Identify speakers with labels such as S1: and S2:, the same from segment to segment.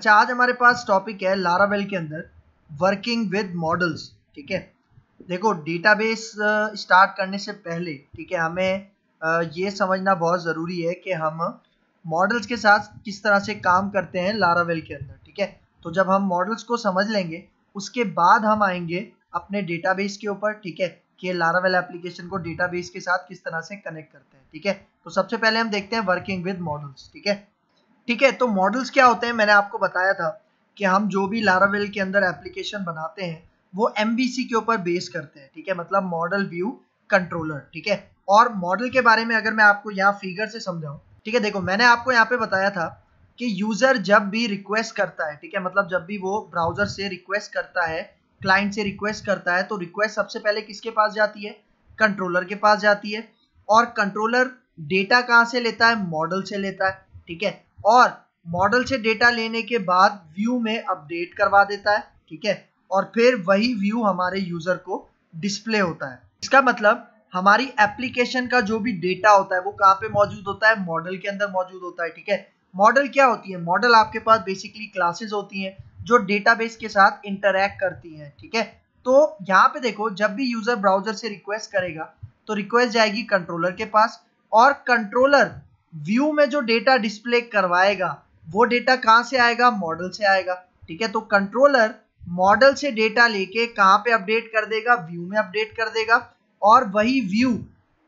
S1: अच्छा, आज हमारे पास टॉपिक है लारावेल के अंदर वर्किंग विद मॉडल्स। ठीक है, देखो डेटाबेस स्टार्ट करने से पहले ठीक है हमें ये समझना बहुत ज़रूरी है कि हम मॉडल्स के साथ किस तरह से काम करते हैं लारावेल के अंदर। ठीक है, तो जब हम मॉडल्स को समझ लेंगे उसके बाद हम आएंगे अपने डेटाबेस के ऊपर। ठीक है, कि लारावेल एप्लीकेशन को डेटाबेस के साथ किस तरह से कनेक्ट करते हैं। ठीक है, तो सबसे पहले हम देखते हैं वर्किंग विद मॉडल्स। ठीक है, तो मॉडल्स क्या होते हैं, मैंने आपको बताया था कि हम जो भी लारावेल के अंदर एप्लीकेशन बनाते हैं वो एमवीसी के ऊपर बेस करते हैं। ठीक है, मतलब मॉडल व्यू कंट्रोलर। ठीक है, और मॉडल के बारे में अगर मैं आपको यहाँ फिगर से समझाऊं, ठीक है, देखो मैंने आपको यहाँ पे बताया था कि यूजर जब भी रिक्वेस्ट करता है, ठीक है, मतलब जब भी वो ब्राउजर से रिक्वेस्ट करता है, क्लाइंट से रिक्वेस्ट करता है, तो रिक्वेस्ट सबसे पहले किसके पास जाती है, कंट्रोलर के पास जाती है। और कंट्रोलर डेटा कहाँ से लेता है, मॉडल से लेता है। ठीक है, और मॉडल से डेटा लेने के बाद व्यू में अपडेट करवा देता है। ठीक है, और फिर वही व्यू हमारे यूजर को डिस्प्ले होता है। इसका मतलब हमारी एप्लीकेशन का जो भी डेटा होता है वो कहाँ पे मौजूद होता है, मॉडल के अंदर मौजूद होता है। ठीक है, मॉडल क्या होती है, मॉडल आपके पास बेसिकली क्लासेस होती हैं जो डेटाबेस के साथ इंटरैक्ट करती हैं। ठीक है, तो यहाँ पे देखो जब भी यूजर ब्राउजर से रिक्वेस्ट करेगा तो रिक्वेस्ट जाएगी कंट्रोलर के पास, और कंट्रोलर व्यू में जो डेटा डिस्प्ले करवाएगा वो डेटा कहाँ से आएगा, मॉडल से आएगा। ठीक है, तो कंट्रोलर मॉडल से डेटा लेके कहाँ पे अपडेट कर देगा, व्यू में अपडेट कर देगा, और वही व्यू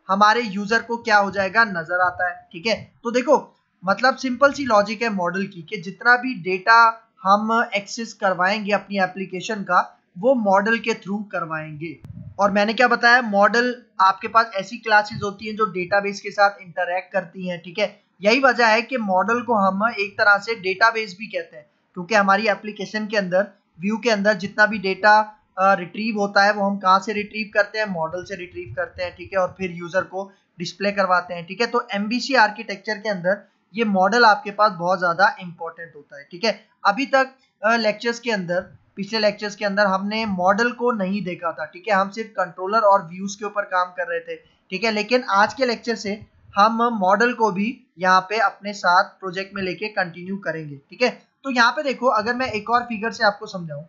S1: हमारे यूजर को क्या हो जाएगा, नजर आता है। ठीक है, तो देखो मतलब सिंपल सी लॉजिक है मॉडल की कि जितना भी डेटा हम एक्सेस करवाएंगे अपनी एप्लीकेशन का वो मॉडल के थ्रू करवाएंगे। और मैंने क्या बताया, मॉडल आपके पास ऐसी क्लासेस होती हैं जो डेटाबेस के साथ इंटरैक्ट करती हैं। ठीक है, यही वजह है कि मॉडल को हम एक तरह से डेटाबेस भी कहते हैं, क्योंकि हमारी एप्लीकेशन के अंदर व्यू के अंदर जितना भी डेटा रिट्रीव होता है वो हम कहाँ से रिट्रीव करते हैं, मॉडल से रिट्रीव करते हैं। ठीक है, और फिर यूजर को डिस्प्ले करवाते हैं। ठीक है, तो एमवीसी आर्किटेक्चर के अंदर ये मॉडल आपके पास बहुत ज्यादा इंपॉर्टेंट होता है। ठीक है, अभी तक लेक्चर्स के अंदर, पिछले लेक्चर्स के अंदर हमने मॉडल को नहीं देखा था। ठीक है, हम सिर्फ कंट्रोलर और व्यूज के ऊपर काम कर रहे थे। ठीक है, लेकिन आज के लेक्चर से हम मॉडल को भी यहाँ पे अपने साथ प्रोजेक्ट में लेके कंटिन्यू करेंगे। ठीक है, तो यहाँ पे देखो अगर मैं एक और फिगर से आपको समझाऊं,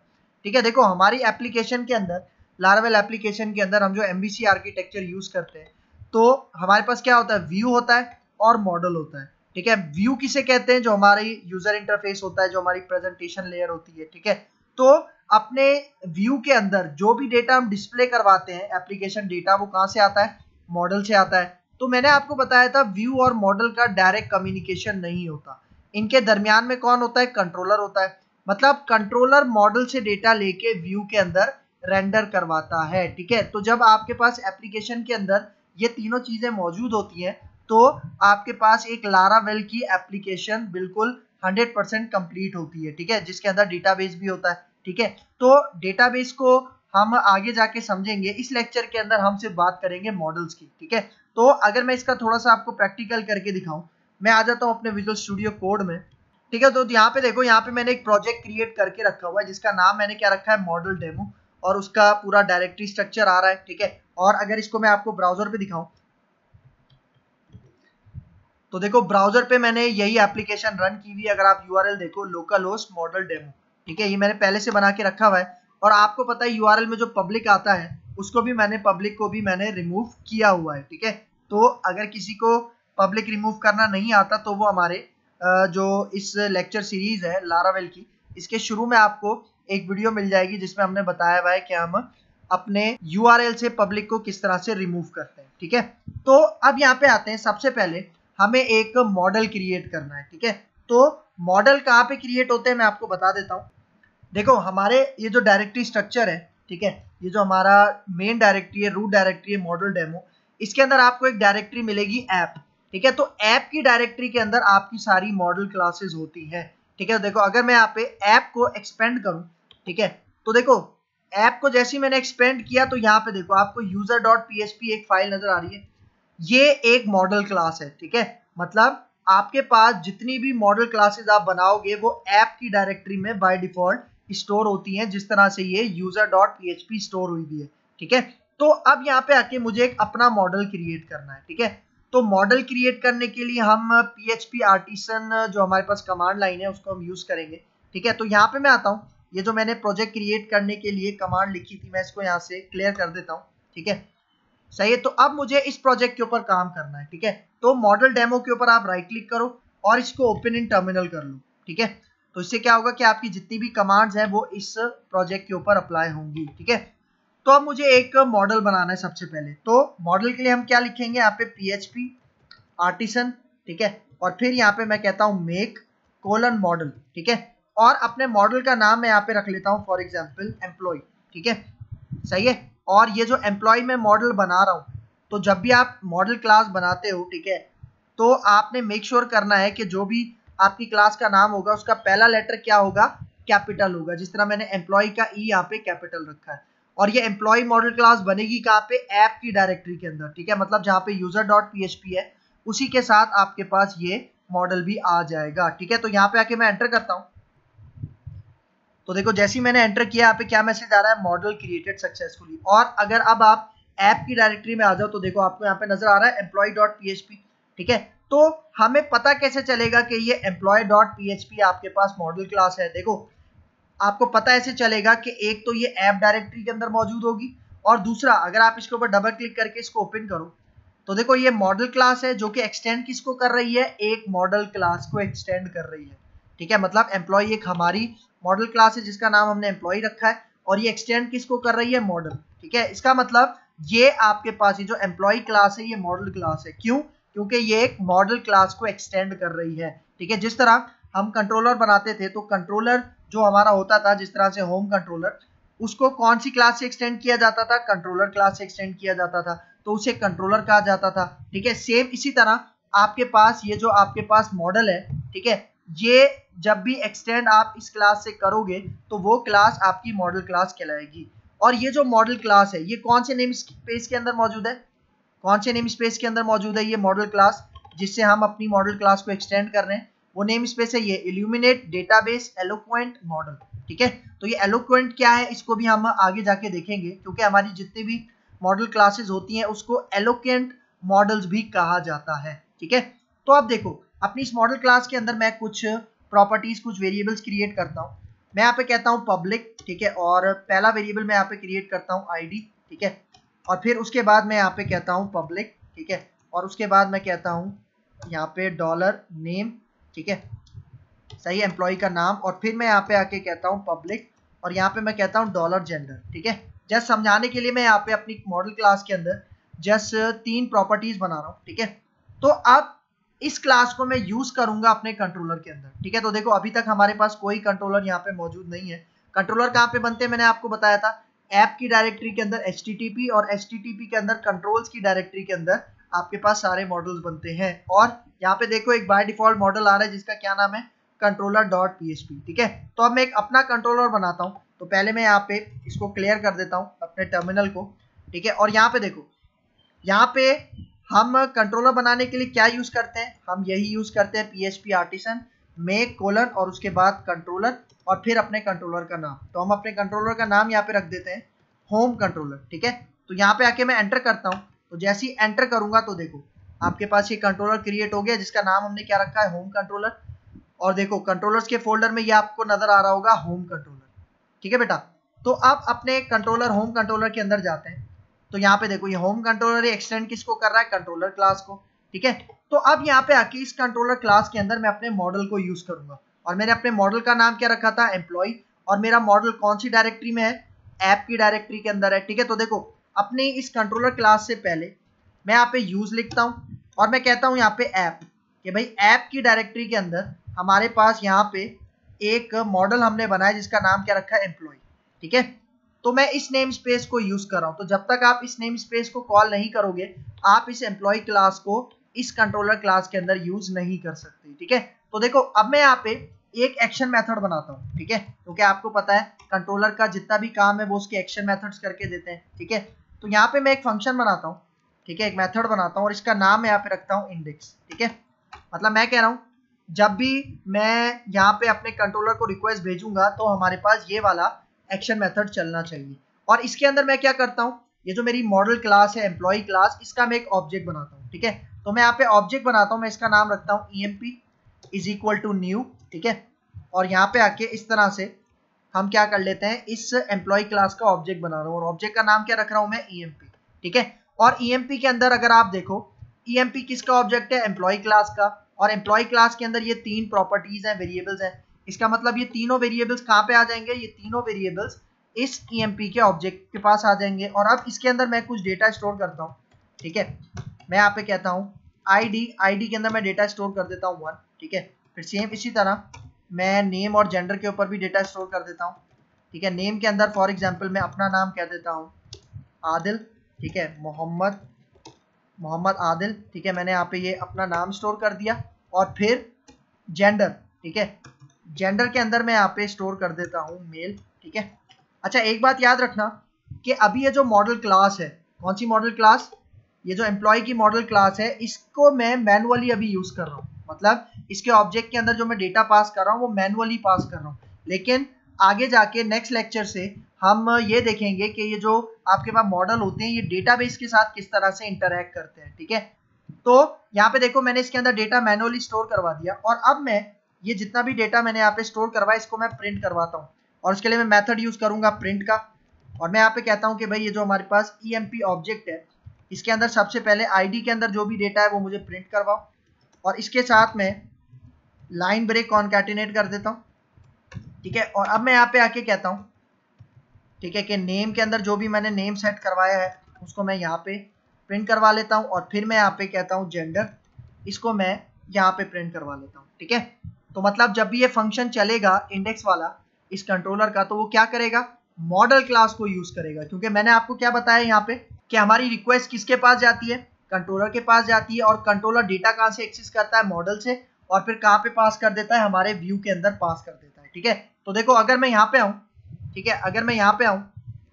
S1: ठीक है, देखो हमारी एप्लीकेशन के अंदर, लारावेल एप्लीकेशन के अंदर हम जो एमवीसी आर्किटेक्चर यूज करते हैं तो हमारे पास क्या होता है, व्यू होता है और मॉडल होता है। ठीक है, व्यू किसे कहते हैं, जो हमारी यूजर इंटरफेस होता है, जो हमारी प्रेजेंटेशन लेयर होती है। ठीक है, तो अपने व्यू के अंदर जो भी डेटा हम डिस्प्ले करवाते हैं एप्लीकेशन डेटा, वो कहाँ से आता है, मॉडल से आता है। तो मैंने आपको बताया था व्यू और मॉडल का डायरेक्ट कम्युनिकेशन नहीं होता, इनके दरमियान में कौन होता है, कंट्रोलर होता है। मतलब कंट्रोलर मॉडल से डेटा लेके व्यू के अंदर रेंडर करवाता है। ठीक है, तो जब आपके पास एप्लीकेशन के अंदर ये तीनों चीजें मौजूद होती हैं तो आपके पास एक लारावेल की एप्लीकेशन बिल्कुल 100% कंप्लीट होती है। ठीक है, जिसके अंदर डेटाबेस भी होता है। ठीक है, तो डेटाबेस को हम आगे जाके समझेंगे, इस लेक्चर के अंदर हम सिर्फ बात करेंगे मॉडल्स की। ठीक है, तो अगर मैं इसका थोड़ा सा आपको प्रैक्टिकल करके दिखाऊं, मैं आ जाता हूं अपने विजुअल स्टूडियो कोड में। ठीक है, तो यहाँ पे देखो, यहाँ पे मैंने एक प्रोजेक्ट क्रिएट करके रखा हुआ है जिसका नाम मैंने क्या रखा है, मॉडल डेमो, और उसका पूरा डायरेक्टरी स्ट्रक्चर आ रहा है। ठीक है, और अगर इसको मैं आपको ब्राउजर पे दिखाऊं तो देखो ब्राउजर पे मैंने यही एप्लीकेशन रन की हुई है। अगर आप यूआरएल देखो, लोकल होस्ट मॉडल डेमो, ठीक है, ये मैंने पहले से बना के रखा हुआ है। और आपको पता है यूआरएल में जो पब्लिक आता है उसको भी मैंने, पब्लिक को भी मैंने रिमूव किया हुआ है। ठीक है, तो अगर किसी को पब्लिक रिमूव करना नहीं आता तो वो हमारे जो इस लेक्चर सीरीज है लारावेल की, इसके शुरू में आपको एक वीडियो मिल जाएगी जिसमें हमने बताया हुआ है कि हम अपने यूआरएल से पब्लिक को किस तरह से रिमूव करते हैं। ठीक है, तो अब यहाँ पे आते हैं, सबसे पहले हमें एक मॉडल क्रिएट करना है। ठीक है, तो मॉडल कहाँ पे क्रिएट होते हैं मैं आपको बता देता हूँ। देखो हमारे ये जो डायरेक्टरी स्ट्रक्चर है, ठीक है, ये जो हमारा मेन डायरेक्टरी है, रूट डायरेक्टरी है मॉडल डेमो, इसके अंदर आपको एक डायरेक्टरी मिलेगी ऐप। ठीक है, तो ऐप की डायरेक्टरी के अंदर आपकी सारी मॉडल क्लासेस होती हैं। ठीक है, देखो अगर मैं यहाँ पे ऐप को एक्सपेंड करूँ, ठीक है, तो देखो ऐप को जैसे ही मैंने एक्सपेंड किया तो यहाँ पे देखो आपको user.php एक फाइल नजर आ रही है, ये एक मॉडल क्लास है। ठीक है, मतलब आपके पास जितनी भी मॉडल क्लासेस आप बनाओगे वो ऐप की डायरेक्टरी में बाय डिफॉल्ट स्टोर होती हैं, जिस तरह से ये user.php स्टोर हुई भी है। ठीक है, तो अब यहाँ पे आके मुझे एक अपना मॉडल क्रिएट करना है। ठीक है, तो मॉडल क्रिएट करने के लिए हम PHP आर्टिसन जो हमारे पास कमांड लाइन है उसको हम यूज करेंगे। ठीक है। तो यहाँ पे मैं आता हूँ, ये जो मैंने प्रोजेक्ट क्रिएट करने के लिए कमांड लिखी थी मैं इसको यहाँ से क्लियर कर देता हूँ, ठीक है। सही है, तो अब मुझे इस प्रोजेक्ट के ऊपर काम करना है, ठीक है। तो मॉडल डेमो के ऊपर आप राइट क्लिक करो और इसको ओपन इन टर्मिनल कर लो, ठीक है। तो इससे क्या होगा कि आपकी जितनी भी कमांड्स हैं वो इस प्रोजेक्ट के ऊपर अप्लाई होंगी, ठीक है। तो अब मुझे एक मॉडल बनाना है सबसे पहले। तो मॉडल के लिए हम क्या लिखेंगे, यहाँ पे PHP आर्टिसन, ठीक है, और फिर यहाँ पे मैं कहता हूँ मेक कोलन मॉडल, ठीक है। और अपने मॉडल का नाम मैं यहाँ पे रख लेता हूँ फॉर एग्जाम्पल एम्प्लॉय, ठीक है। सही है, और ये जो एम्प्लॉय में मॉडल बना रहा हूँ, तो जब भी आप मॉडल क्लास बनाते हो, ठीक है, तो आपने मेक श्योर करना है कि जो भी आपकी क्लास का नाम होगा उसका पहला लेटर क्या होगा, कैपिटल होगा। जिस तरह मैंने एम्प्लॉय का ई यहाँ पे कैपिटल रखा है। और ये एम्प्लॉय मॉडल क्लास बनेगी कहाँ पे, ऐप की डायरेक्टरी के अंदर, ठीक है। मतलब जहाँ पे user.php है उसी के साथ आपके पास ये मॉडल भी आ जाएगा, ठीक है। तो यहाँ पे आके मैं एंटर करता हूँ, तो देखो जैसे ही मैंने एंटर किया यहाँ पे क्या मैसेज आ रहा है, मॉडल क्रिएटेड सक्सेसफुली। और अगर अब आप ऐप की डायरेक्टरी में आ जाओ तो देखो आपको यहाँ पे नजर आ रहा है employee.php, ठीक है। तो हमें पता कैसे चलेगा कि ये employee.php आपके पास मॉडल क्लास है। देखो आपको पता ऐसे चलेगा कि एक तो ये ऐप डायरेक्टरी के अंदर मौजूद होगी, और दूसरा अगर आप इसके ऊपर डबल क्लिक करके इसको ओपन करो तो देखो ये मॉडल क्लास है जो कि एक्सटेंड किसको कर रही है, एक मॉडल क्लास को एक्सटेंड कर रही है, ठीक है। मतलब एम्प्लॉय एक हमारी मॉडल क्लास है जिसका नाम हमने एम्प्लॉय रखा है, और ये एक्सटेंड किसको कर रही है, मॉडल, ठीक है। इसका मतलब ये आपके पास ये जो एम्प्लॉय क्लास है ये मॉडल क्लास है। क्यों, क्योंकि ये एक मॉडल क्लास को एक्सटेंड कर रही है, ठीक है। जिस तरह हम कंट्रोलर बनाते थे तो कंट्रोलर जो हमारा होता था, जिस तरह से होम कंट्रोलर, उसको कौन सी क्लास से एक्सटेंड किया जाता था, कंट्रोलर क्लास से एक्सटेंड किया जाता था, तो उसे कंट्रोलर कहा जाता था, ठीक है। सेम इसी तरह आपके पास ये जो आपके पास मॉडल है, ठीक है, ये जब भी एक्सटेंड आप इस क्लास से करोगे तो वो क्लास आपकी मॉडल क्लास कहलाएगी। और ये जो मॉडल क्लास है ये कौन से नेम स्पेस के अंदर मौजूद है, कौन से नेम स्पेस के अंदर मौजूद है ये मॉडल क्लास जिससे हम अपनी मॉडल क्लास को एक्सटेंड कर रहे हैं, वो नेम स्पेस है ये इल्यूमिनेट डेटाबेस एलोक्वेंट मॉडल, ठीक है। तो ये एलोक्वेंट क्या है इसको भी हम आगे जाके देखेंगे, क्योंकि हमारी जितनी भी मॉडल क्लासेस होती हैं उसको एलोक्वेंट मॉडल्स भी कहा जाता है, ठीक है। तो अब देखो अपनी इस मॉडल क्लास के अंदर मैं कुछ प्रॉपर्टीज कुछ वेरिएबल्स क्रिएट करता हूँ। मैं यहाँ पे कहता हूँ पब्लिक, ठीक है, और पहला वेरिएबल मैं यहाँ पे क्रिएट करता हूँ आईडी, ठीक है, और फिर उसके बाद मैं यहाँ पे कहता हूँ पब्लिक, ठीक है, और उसके बाद मैं कहता हूँ यहाँ पे डॉलर नेम, ठीक है, सही, एम्प्लॉय का नाम, और फिर मैं यहाँ पे आके कहता हूँ पब्लिक, और यहाँ पे मैं कहता हूँ डॉलर जेंडर, ठीक है। जस्ट समझाने के लिए मैं यहाँ पे अपनी मॉडल क्लास के अंदर जस्ट 3 प्रॉपर्टीज बना रहा हूँ, ठीक है। तो अब इस क्लास को मैं यूज करूंगा अपने कंट्रोलर के अंदर, ठीक है। तो देखो अभी तक हमारे पास कोई कंट्रोलर यहाँ पे मौजूद नहीं है। कंट्रोलर कहाँ पे बनते हैं मैंने आपको बताया था, ऐप की डायरेक्टरी के अंदर HTTP, और HTTP के अंदर कंट्रोल्स की डायरेक्टरी के अंदर आपके पास सारे मॉडल्स बनते हैं। और यहाँ पे देखो एक बाय डिफॉल्ट मॉडल आ रहा है जिसका क्या नाम है, controller.php, ठीक है। तो अब मैं एक अपना कंट्रोलर बनाता हूँ। तो पहले मैं यहाँ पे इसको क्लियर कर देता हूँ अपने टर्मिनल को, ठीक है। और यहाँ पे देखो यहाँ पे हम कंट्रोलर बनाने के लिए क्या यूज करते हैं, हम यही यूज करते हैं PHP आर्टिसन मेक कोलन और उसके बाद कंट्रोलर और फिर अपने कंट्रोलर का नाम। तो हम अपने कंट्रोलर का नाम यहाँ पे रख देते हैं होम कंट्रोलर, ठीक है। तो यहाँ पे आके मैं एंटर करता हूँ, तो जैसे ही एंटर करूंगा तो देखो आपके पास ये कंट्रोलर क्रिएट हो गया जिसका नाम हमने क्या रखा है, होम कंट्रोलर। और देखो कंट्रोलर्स के फोल्डर में ये आपको नजर आ रहा होगा होम कंट्रोलर, ठीक है बेटा। तो अब अपने कंट्रोलर होम कंट्रोलर के अंदर जाते हैं। तो यहाँ पे देखो ये होम कंट्रोलर एक्सटेंड किसको कर रहा है, कंट्रोलर क्लास को, ठीक है। तो अब यहाँ पे आके इस कंट्रोलर क्लास के अंदर मैं अपने मॉडल को यूज करूंगा, और मैंने अपने मॉडल का नाम क्या रखा था, एम्प्लॉय, और मेरा मॉडल कौन सी डायरेक्टरी में है, ऐप की डायरेक्टरी के अंदर है, ठीक है। तो देखो अपने इस कंट्रोलर क्लास से पहले मैं यहाँ पे यूज लिखता हूँ और मैं कहता हूँ यहाँ पे ऐप, कि भाई ऐप की डायरेक्टरी के अंदर हमारे पास यहाँ पे एक मॉडल हमने बनाया जिसका नाम क्या रखा है, एम्प्लॉय, ठीक है। तो मैं इस नेम स्पेस को यूज कर रहा हूं। तो जब तक आप इस नेम स्पेस को कॉल नहीं करोगे आप इस एम्प्लॉय क्लास को इस कंट्रोलर क्लास के अंदर यूज नहीं कर सकते, ठीक है। तो देखो अब मैं यहाँ पे एक एक्शन मेथड बनाता हूँ, ठीक है, क्योंकि आपको पता है कंट्रोलर का जितना भी काम है वो उसके एक्शन मेथड्स करके देते हैं, ठीक है। तो यहाँ पे मैं एक फंक्शन बनाता हूँ, ठीक है, एक मेथड बनाता हूँ और इसका नाम मैं यहाँ पे रखता हूँ इंडेक्स, ठीक है। मतलब मैं कह रहा हूँ जब भी मैं यहाँ पे अपने कंट्रोलर को रिक्वेस्ट भेजूंगा तो हमारे पास ये वाला एक्शन मेथड चलना चाहिए। और इसके अंदर मैं क्या करता हूँ, ये जो मेरी मॉडल क्लास है एम्प्लॉय क्लास, इसका मैं एक ऑब्जेक्ट बनाता हूँ, ठीक है। तो मैं यहाँ पे ऑब्जेक्ट बनाता हूँ, मैं इसका नाम रखता हूँ emp is equal to new, ठीक है। और यहाँ पे आके इस तरह से हम क्या कर लेते हैं, इस एम्प्लॉय क्लास का ऑब्जेक्ट बना रहा हूँ और ऑब्जेक्ट का नाम क्या रख रहा हूँ मैं, ईएमपी। ठीक है, और ईएमपी के अंदर अगर आप देखो, ईएमपी किसका ऑब्जेक्ट है, एम्प्लॉय क्लास का, और एम्प्लॉय क्लास के अंदर ये 3 प्रॉपर्टीज हैं, वेरिएबल्स हैं। इसका मतलब ये तीनों वेरिएबल्स कहाँ पे आ जाएंगे, ये तीनों वेरिएबल्स इस ईएमपी के ऑब्जेक्ट के पास आ जाएंगे। और अब इसके अंदर मैं कुछ डेटा स्टोर करता हूँ। ठीक है, मैं यहाँ पे कहता हूँ आईडी के अंदर मैं डेटा स्टोर कर देता हूँ 1। ठीक है, फिर सेम इसी तरह मैं नेम और जेंडर के ऊपर भी डेटा स्टोर कर देता हूँ। ठीक है, नेम के अंदर फॉर एग्जांपल मैं अपना नाम कह देता हूँ आदिल। ठीक है, मोहम्मद आदिल। ठीक है, मैंने यहाँ पे ये अपना नाम स्टोर कर दिया। और फिर जेंडर, ठीक है, जेंडर के अंदर मैं यहाँ पे स्टोर कर देता हूँ मेल। ठीक है, अच्छा एक बात याद रखना कि अभी ये जो मॉडल क्लास है, कौन सी मॉडल क्लास, ये जो एम्प्लॉय की मॉडल क्लास है, इसको मैं मैनुअली अभी यूज कर रहा हूँ। मतलब इसके ऑब्जेक्ट के अंदर जो मैं डेटा पास कर रहा हूँ वो मैनुअली पास कर रहा हूँ। लेकिन आगे जाके नेक्स्ट लेक्चर से हम ये देखेंगे कि ये जो आपके पास मॉडल होते हैं ये डेटाबेस के साथ किस तरह से इंटरैक्ट करते हैं। ठीक है, तो यहाँ पे देखो मैंने इसके अंदर डेटा मैनुअली स्टोर करवा दिया और अब मैं ये जितना भी डेटा मैंने यहाँ पे स्टोर करवाया इसको मैं प्रिंट करवाता हूँ। और उसके लिए मैं मेथड यूज करूंगा प्रिंट का। और मैं यहाँ पे कहता हूँ कि भाई ये जो हमारे पास ईएमपी ऑब्जेक्ट है इसके अंदर सबसे पहले आईडी के अंदर जो भी डेटा है वो मुझे प्रिंट करवाओ। और इसके साथ में लाइन ब्रेक कॉन्कैटिनेट कर देता हूँ। ठीक है, और अब मैं यहाँ पे आके कहता हूँ, ठीक है, कि नेम के अंदर जो भी मैंने नेम सेट करवाया है उसको मैं यहाँ पे प्रिंट करवा लेता हूँ। और फिर मैं यहाँ पे कहता हूँ जेंडर, इसको मैं यहाँ पे प्रिंट करवा लेता हूँ। ठीक है, तो मतलब जब भी ये फंक्शन चलेगा इंडेक्स वाला इस कंट्रोलर का, तो वो क्या करेगा, मॉडल क्लास को यूज करेगा। क्योंकि मैंने आपको क्या बताया यहाँ पे कि हमारी रिक्वेस्ट किसके पास जाती है, कंट्रोलर के पास जाती है। और कंट्रोलर डेटा कहाँ से एक्सेस करता है, मॉडल से, और फिर कहाँ पे पास कर देता है, हमारे व्यू के अंदर पास कर देता है। ठीक है, तो देखो अगर मैं यहाँ पे आऊँ, ठीक है, अगर मैं यहाँ पे आऊँ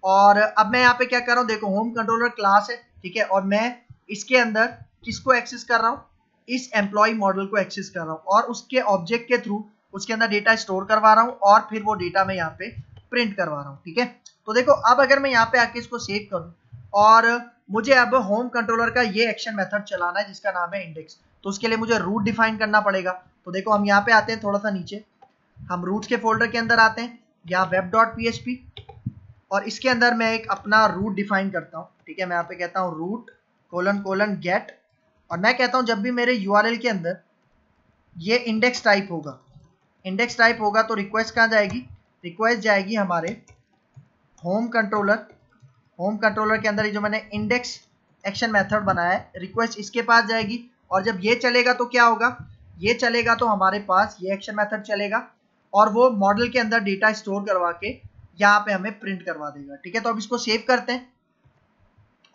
S1: और अब मैं यहाँ पे क्या कर रहा हूँ, देखो होम कंट्रोलर क्लास है। ठीक है, और मैं इसके अंदर किसको एक्सेस कर रहा हूँ, इस एम्प्लॉय मॉडल को एक्सेस कर रहा हूँ और उसके ऑब्जेक्ट के थ्रू उसके अंदर डेटा स्टोर करवा रहा हूँ और फिर वो डेटा मैं यहाँ पे प्रिंट करवा रहा हूँ। ठीक है, तो देखो अब अगर मैं यहाँ पे आके इसको सेव करूँ और मुझे अब होम कंट्रोलर का ये एक्शन मेथड चलाना है जिसका नाम है इंडेक्स, तो उसके लिए मुझे रूट डिफाइन करना पड़ेगा। तो देखो हम यहाँ पे आते हैं थोड़ा सा नीचे, हम रूट्स के फोल्डर के अंदर आते हैं, यहाँ web.php, और इसके अंदर मैं एक अपना रूट डिफाइन करता हूँ। ठीक है, मैं यहाँ पे कहता हूँ रूट ::get, और मैं कहता हूँ जब भी मेरे यूआरएल के अंदर ये इंडेक्स टाइप होगा तो रिक्वेस्ट कहाँ जाएगी, रिक्वेस्ट जाएगी हमारे होम कंट्रोलर के अंदर। ये जो मैंने इंडेक्स एक्शन मेथड बनाया है, रिक्वेस्ट इसके पास जाएगी। और जब ये चलेगा तो क्या होगा, ये चलेगा तो हमारे पास ये एक्शन मेथड चलेगा और वो मॉडल के अंदर डेटा स्टोर करवा के यहाँ पे हमें प्रिंट करवा देगा। ठीक है, तो अब इसको सेव करते हैं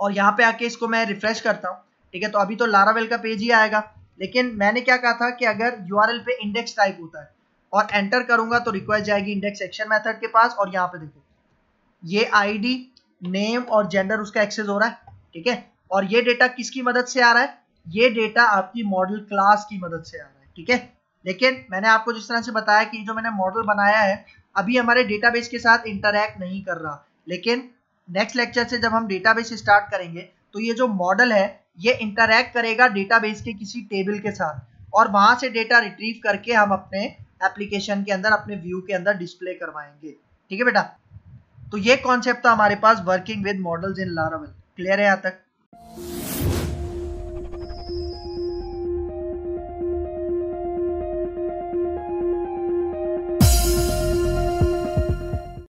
S1: और यहाँ पे आके इसको मैं रिफ्रेश करता हूँ। ठीक है, तो अभी तो लारावेल का पेज ही आएगा, लेकिन मैंने क्या कहा था कि अगर यूआरएल पे इंडेक्स टाइप होता है और एंटर करूंगा तो रिक्वेस्ट जाएगी इंडेक्स एक्शन मेथड के पास। और यहाँ पे देखो ये आईडी, नेम और जेंडर उसका एक्सेस हो रहा है। ठीक है, और ये डेटा किसकी मदद से आ रहा है, ये डेटा आपकी मॉडल क्लास की मदद से आ रहा है। ठीक है, लेकिन मैंने आपको जिस तरह से बताया कि जो मैंने मॉडल बनाया है अभी हमारे डेटाबेस के साथ इंटरैक्ट नहीं कर रहा, लेकिन नेक्स्ट लेक्चर से जब हम डेटाबेस स्टार्ट करेंगे तो ये जो मॉडल है ये इंटरैक्ट करेगा डेटाबेस के किसी टेबल के साथ और वहां से डेटा रिट्रीव करके हम अपने एप्लीकेशन के अंदर, अपने व्यू के अंदर डिस्प्ले करवाएंगे। ठीक है बेटा, तो ये कॉन्सेप्ट था हमारे पास working with models in Laravel. Clear है यहाँ तक?